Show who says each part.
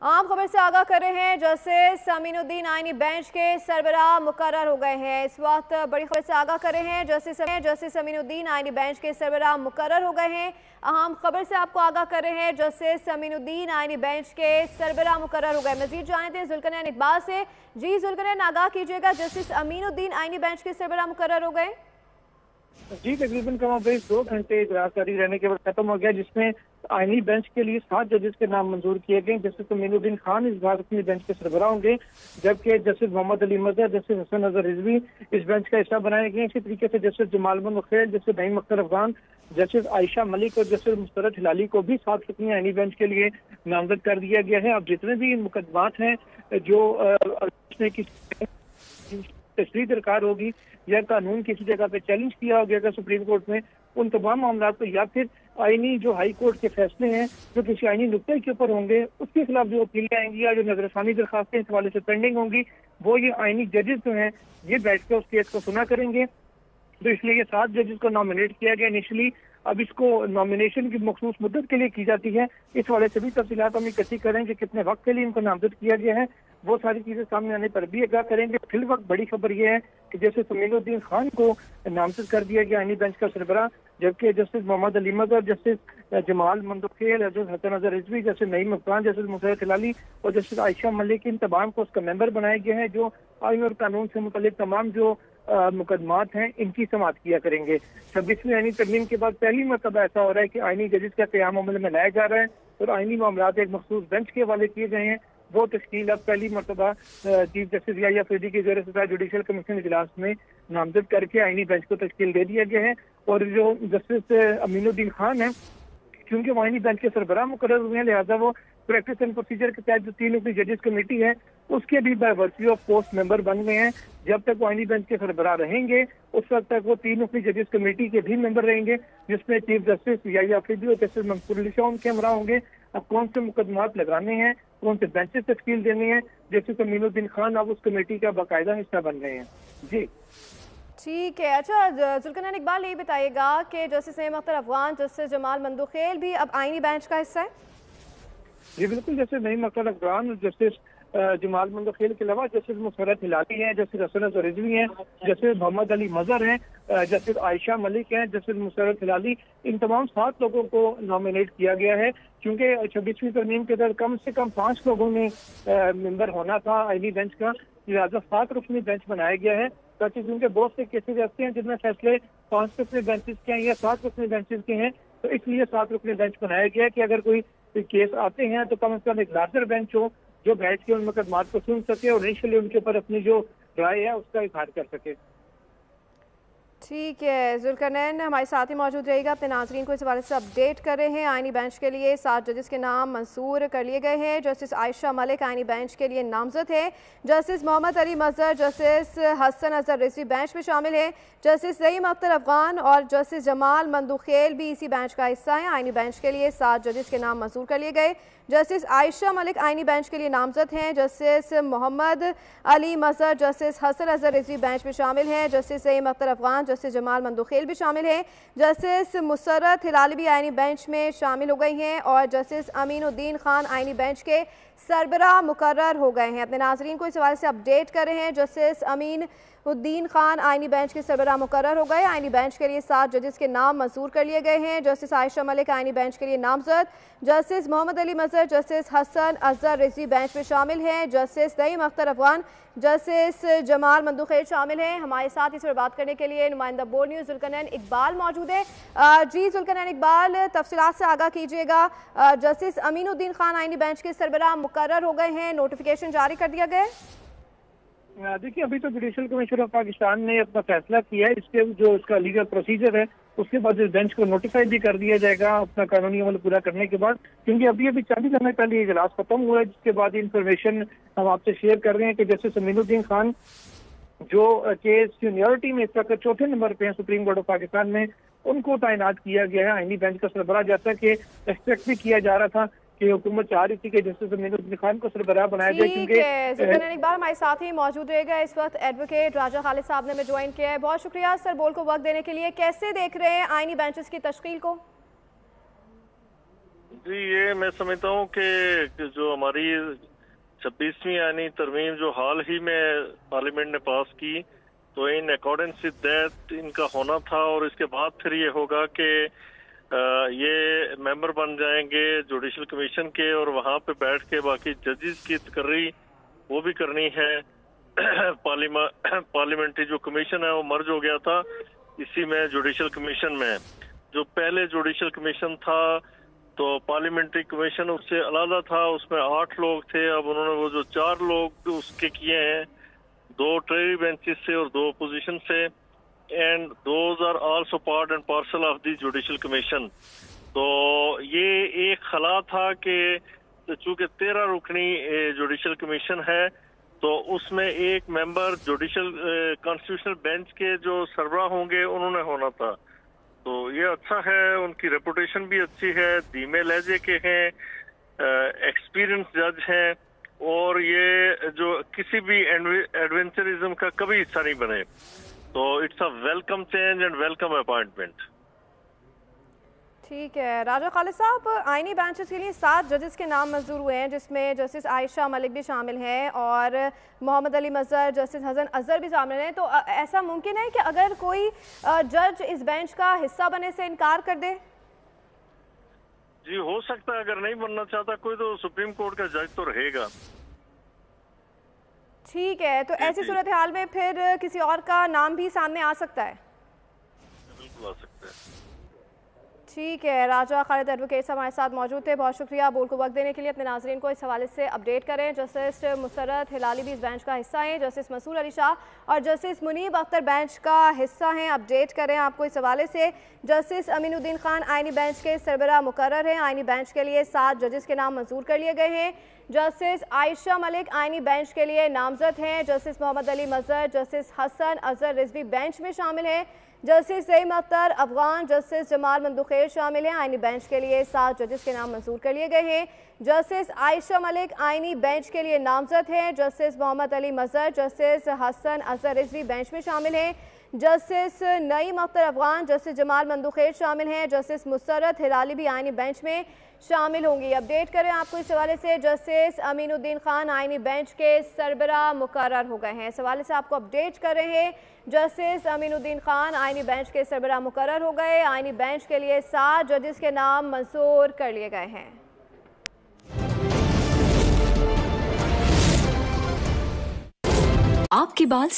Speaker 1: आम खबर से आगाह कर रहे हैं। जस्टिस अमीनुद्दीन आईनी बेंच के सरबराह मुकर्रर हो गए हैं। इस वक्त बड़ी खबर से आगाह कर रहे हैं। जस्टिस अमीनुद्दीन आईनी बेंच के सरबराह मुकर्रर हो गए हैं। अहम खबर से आपको आगाह कर रहे हैं। जस्टिस अमीनुद्दीन आईनी बेंच के सरबराह मुकर्रर हो गए। मजीद जानते हैं जुल्करनैन इकबाल से। जी जुल्करनैन, आगाह कीजिएगा, जस्टिस अमीनुद्दीन आईनी बेंच के सरबराह मुकर्रर हो गए।
Speaker 2: जी, तकरीबन कम-ओ-बेश 2 घंटे इजलास जारी रहने के बाद खत्म हो गया, जिसमें आईनी बेंच के लिए 7 जजेस के नाम मंजूर किए गए। जस्टिस अमीनुद्दीन खान इस बार अपनी बेंच के सरबराह होंगे, जबकि जस्टिस मोहम्मद अली मजहर, जस्टिस हसन अजहर रिजवी इस बेंच का हिस्सा बनाए गए। इसी तरीके से justice Jamal Mukhel, justice Naeem Akhtar Afghan, justice Ayesha Malik और जस्टिस मुस्तरद हिलाली को भी 7 रुकनी आईनी बेंच के लिए नामजद कर दिया गया है। अब जितने भी मुकदमात हैं जो की तशरीह दरकार होगी या कानून किसी जगह पे चैलेंज किया गया सुप्रीम कोर्ट में, उन तमाम मामला को या फिर आईनी जो हाई कोर्ट के फैसले हैं जो किसी आईनी नुक्ते के ऊपर होंगे उसके खिलाफ जो अपीलें आएंगी या जो नजरसानी दरखास्तें इस हवाले से पेंडिंग होंगी, वो ये आईनी जजेस जो हैं ये बैठ कर उस केस को सुना करेंगे। तो इसलिए ये 7 जजेस को नॉमिनेट किया गया इनिशियली। अब इसको नॉमिनेशन की मखसूस मुद्दत के लिए की जाती है। इस वाले से भी तफसीलात हम इकट्ठी करें कि कितने वक्त के लिए इनको नामजद किया गया है, वो सारी चीजें सामने आने पर भी आगाह करेंगे। फिल वक्त बड़ी खबर यह है कि जस्टिस अमीनुद्दीन खान को नामजद कर दिया गया आईनी बेंच का सरबराह, जबकि justice Mohammad Ali Mazhar, justice Jamal Mukhel, justice Hasan Azhar Rizvi, justice Naeem Afghan, justice Musarrat Hilali और जस्टिस आयशा मलिक, इन तमाम को उसका मेंबर बनाए गए हैं जो आईन और कानून से मुतल्लिक तमाम जो मुकदमात हैं इनकी समाअत किया करेंगे। 26वीं आईनी तरमीम के बाद पहली मरतबा ऐसा हो रहा है कि आईनी जजेस का क़याम अमल में लाया जा रहा है और आईनी मामलात एक मखसूस बेंच के हवाले किए गए हैं। वो तश्कील अब पहली मरतबा चीफ जस्टिस याहिया अफरीदी के ज़ेर सदारत जुडिशल कमीशन इजलास में नामजद करके आईनी बेंच को तश्कील दे दिया गया है। और जो जस्टिस अमीनुद्दीन खान है, क्योंकि वो आईनी बेंच के सरबराह मुकर्रर हुए हैं, लिहाजा वो प्रैक्टिस एंड प्रोसीजर के तहत जो 3 रुकनी जजेस कमेटी है उसके भी by virtue of post member बन गए हैं। जब तक वो आईनी बेंच के सरबराह रहेंगे उस वक्त तक वो 3 रुकनी जजेस कमेटी के भी मेंबर रहेंगे, जिसमें चीफ जस्टिस याहिया अफरीदी और जस्टिस मंसूर अली शाह उनके हमरा होंगे। अब कौन से मुकदमात लगाने हैं, कौन से बेंचेस तश्कील देने हैं, जस्टिस अमीनुद्दीन खान अब उस कमेटी का बाकायदा हिस्सा बन गए हैं। जी
Speaker 1: ठीक है। अच्छा जुल्करनैन इकबाल, यही बताइएगा कि जस्टिस नईम अख्तर अफगान, जस्टिस जमाल मुखेल भी अब आईनी बेंच का हिस्सा है?
Speaker 2: जी बिल्कुल, जैसे नईम अख्तर अफगान और जस्टिस जमाल मुखेल के अलावा जस्टिस मुस्तरद हिलाली हैं, जस्टिस हसन अजहर रिजवी हैं, जस्टिस मोहम्मद अली मजहर हैं, जस्टिस आयशा मलिक हैं, जस्टिस मुस्तरद हिलाली, इन तमाम 7 लोगों को नॉमिनेट किया गया है। क्योंकि 26वीं तरमीम के तहत कम से कम 5 लोगों ने मेंबर होना था आईनी बेंच का, लिहाजा 7 रुकनी बेंच बनाया गया है ताकि क्योंकि बहुत से केसेज ऐसे हैं जिनमें फैसले 5 रुकनी बेंचेस के हैं या 7 रुकनी बेंचेस के हैं, तो इसलिए 7 रुकनी बेंच बनाया गया है कि अगर कोई केस आते हैं तो कम से कम एक लार्जर बेंच हो जो बैठ के उन मुकदमात को सुन सके और इनिशियली उनके ऊपर अपनी जो राय है उसका इजहार कर सके।
Speaker 1: ठीक है, जुल्करनैन हमारे साथ ही मौजूद रहेगा, अपने नाजरीन को इस हवाले से अपडेट कर रहे हैं। आईनी बेंच के लिए 7 जजेस के नाम मंसूर कर लिए गए हैं। जस्टिस आयशा मलिक आईनी बेंच के लिए नामजद है। Justice Mohammad Ali Mazhar, justice Hasan Azhar Rizvi bench में शामिल है। जस्टिस नईम अख्तर अफगान और जस्टिस जमाल मुखेल भी इसी बेंच का हिस्सा है। आईनी बेंच के लिए 7 जजेस के नाम मंजूर कर लिए गए। जस्टिस आयशा मलिक आईनी बेंच के लिए नामजद हैं। Justice Mohammad Ali Mazhar, justice Hasan Azhar Rizvi bench में शामिल हैं। जस्टिस नईम अख्तर अफगान, जस्टिस जमाल मुखेल भी शामिल हैं। जस्टिस मुस्तरद हिलाली भी आईनी बेंच में शामिल हो गई हैं और जस्टिस अमीनुद्दीन खान आईनी बेंच के सरबराह मुकर्रर हो गए हैं। अपने नाजरीन को इस हवाले से अपडेट कर रहे हैं। जस्टिस अमीनुद्दीन खान आईनी बेंच के सरबराह मुकर्रर हो गए। आईनी बेंच के लिए 7 जजेस के नाम मंजूर कर लिए गए हैं। जस्टिस आयशा मलिक आईनी बेंच के लिए नामजद, justice Mohammad Ali Mazhar, justice Hasan Azhar Rizvi bench में शामिल हैं। जस्टिस नईम अख्तर अफगान, जस्टिस जमाल मुखेल शामिल हैं। हमारे साथ इस पर बात करने के लिए नुमाइंदा बोर्ड न्यूज़ जुल्करनैन इकबाल मौजूद है। जी जुल्करनैन इकबाल, तफसीलात से आगाह कीजिएगा। जस्टिस अमीनुद्दीन खान आईनी बेंच के सरबराह मुकर्रर हो गए हैं, नोटिफिकेशन जारी कर दिया गया है।
Speaker 2: देखिए, अभी तो जुडिशल कमीशन ऑफ पाकिस्तान ने अपना फैसला किया है। इसके जो इसका लीगल प्रोसीजर है उसके बाद इस बेंच को नोटिफाई भी कर दिया जाएगा अपना कानूनी अमल पूरा करने के बाद, क्योंकि अभी 40 समय पहले इजलास खत्म हुआ है, जिसके बाद इंफॉर्मेशन हम आपसे शेयर कर रहे हैं कि जस्टिस अमीनुद्दीन खान जो के सीनियरिटी में इस वक्त 4थे नंबर पे हैं सुप्रीम कोर्ट ऑफ पाकिस्तान में, उनको तैनात किया गया है आईनी बेंच का सरबराह, जैसा कि एक्सपेक्ट भी किया जा रहा था कि हुकूमत चाह रही थी कि जस्टिस अमीनुद्दीन खान को सरबराह बनाया जाए। क्योंकि
Speaker 1: जुल्करनैन इकबाल हमारे साथ ही मौजूद रहेगा। इस वक्त एडवोकेट राजा खालिद साहब ने हमें ज्वाइन किया है। बहुत शुक्रिया सर बोल को वक्त देने के लिए। कैसे देख रहे हैं आईनी बेंचेस की तश्कील को?
Speaker 3: जी, ये मैं समझता हूँ कि जो हमारी 26वीं आईनी तरमीम जो हाल ही में पार्लियामेंट ने पास की, तो इन अकॉर्डेंस विद दैट इनका होना था, और इसके बाद फिर ये होगा कि ये मेंबर बन जाएंगे जुडिशल कमीशन के, और वहाँ पे बैठ के बाकी जजेस की तकर्री वो भी करनी है। पार्लियामेंट्री जो कमीशन है वो मर्ज हो गया था इसी में जुडिशल कमीशन में। जो पहले जुडिशल कमीशन था तो पार्लियामेंट्री कमीशन उससे अलग था, उसमें 8 लोग थे। अब उन्होंने वो जो 4 लोग उसके किए हैं, 2 ट्रेरी बेंचेस से और 2 अपोजिशन से, and those are also part and parcel of the judicial commission. तो ये एक खला था कि चूंकि 13 रुकनी जुडिशल कमीशन है, तो उसमें एक मेंबर जुडिशल कॉन्स्टिट्यूशनल बेंच के जो सरबराह होंगे उन्होंने होना था। तो ये अच्छा है, उनकी रेपुटेशन भी अच्छी है, धीमे लहजे के हैं, एक्सपीरियंस जज हैं, और ये जो किसी भी एडवेंचरिज्म का कभी हिस्सा नहीं बने। तो it's a welcome change and welcome appointment.
Speaker 1: ठीक है राजा खालिद साहब, आईनी बेंचेस के लिए 7 जजेस के नाम मंजूर हुए हैं, जिसमें जस्टिस आयशा मलिक भी शामिल हैं और मोहम्मद अली मजहर, जस्टिस हसन अजहर भी शामिल हैं। तो ऐसा मुमकिन है कि अगर कोई जज इस बेंच का हिस्सा बनने से इनकार कर दे?
Speaker 3: जी हो सकता है, अगर नहीं बनना चाहता कोई तो सुप्रीम कोर्ट का जज तो रहेगा।
Speaker 1: ठीक है, तो ऐसी सूरत हाल में फिर किसी और का नाम भी सामने आ सकता है?
Speaker 3: बिल्कुल आ सकता है।
Speaker 1: ठीक है, राजा खालिद एडवोकेट हमारे साथ मौजूद थे, बहुत शुक्रिया बोल को वक्त देने के लिए। अपने नाजरीन को इस हवाले से अपडेट करें। जस्टिस मुसर्रत हिलाली भी इस बेंच का हिस्सा हैं, जस्टिस मसूर अली शाह और जस्टिस मुनीब अख्तर बेंच का हिस्सा हैं। अपडेट करें आपको इस हवाले से। जस्टिस अमीनुद्दीन खान आईनी बेंच के सरबराह मुकर्रर हैं। आईनी बेंच के लिए 7 जजेस के नाम मंजूर कर लिए गए हैं। जस्टिस आयशा मलिक आईनी बेंच के लिए नामजद हैं। Justice Mohammad Ali Mazhar, justice Hasan Azhar Rizvi bench में शामिल हैं। जस्टिस ज़ईम अख्तर अफगान, जस्टिस जमाल मंदुखेर शामिल हैं। आईनी बेंच के लिए 7 जजेस के नाम मंजूर कर लिए गए हैं। जस्टिस आयशा मलिक आईनी बेंच के लिए नामजद हैं। Justice Mohammad Ali Mazhar, justice Hasan Azhar Rizvi bench में शामिल हैं। जस्टिस नईम अख्तर अफगान, जस्टिस जमाल मंदुखेर शामिल हैं। जस्टिस मुसर्रत हिलाली भी आईनी बेंच में शामिल होंगी। अपडेट करें आपको इस हवाले से। जस्टिस अमीनुद्दीन खान आईनी बेंच के सरबराह मुकर्रर हो गए हैं। इस हवाले से आपको अपडेट कर रहे हैं। जस्टिस अमीनुद्दीन खान आईनी बेंच के सरबराह मुकर्रर हो गए। आईनी बेंच के लिए 7 जजेस के नाम मंजूर कर लिए गए हैं।
Speaker 4: आपके बाल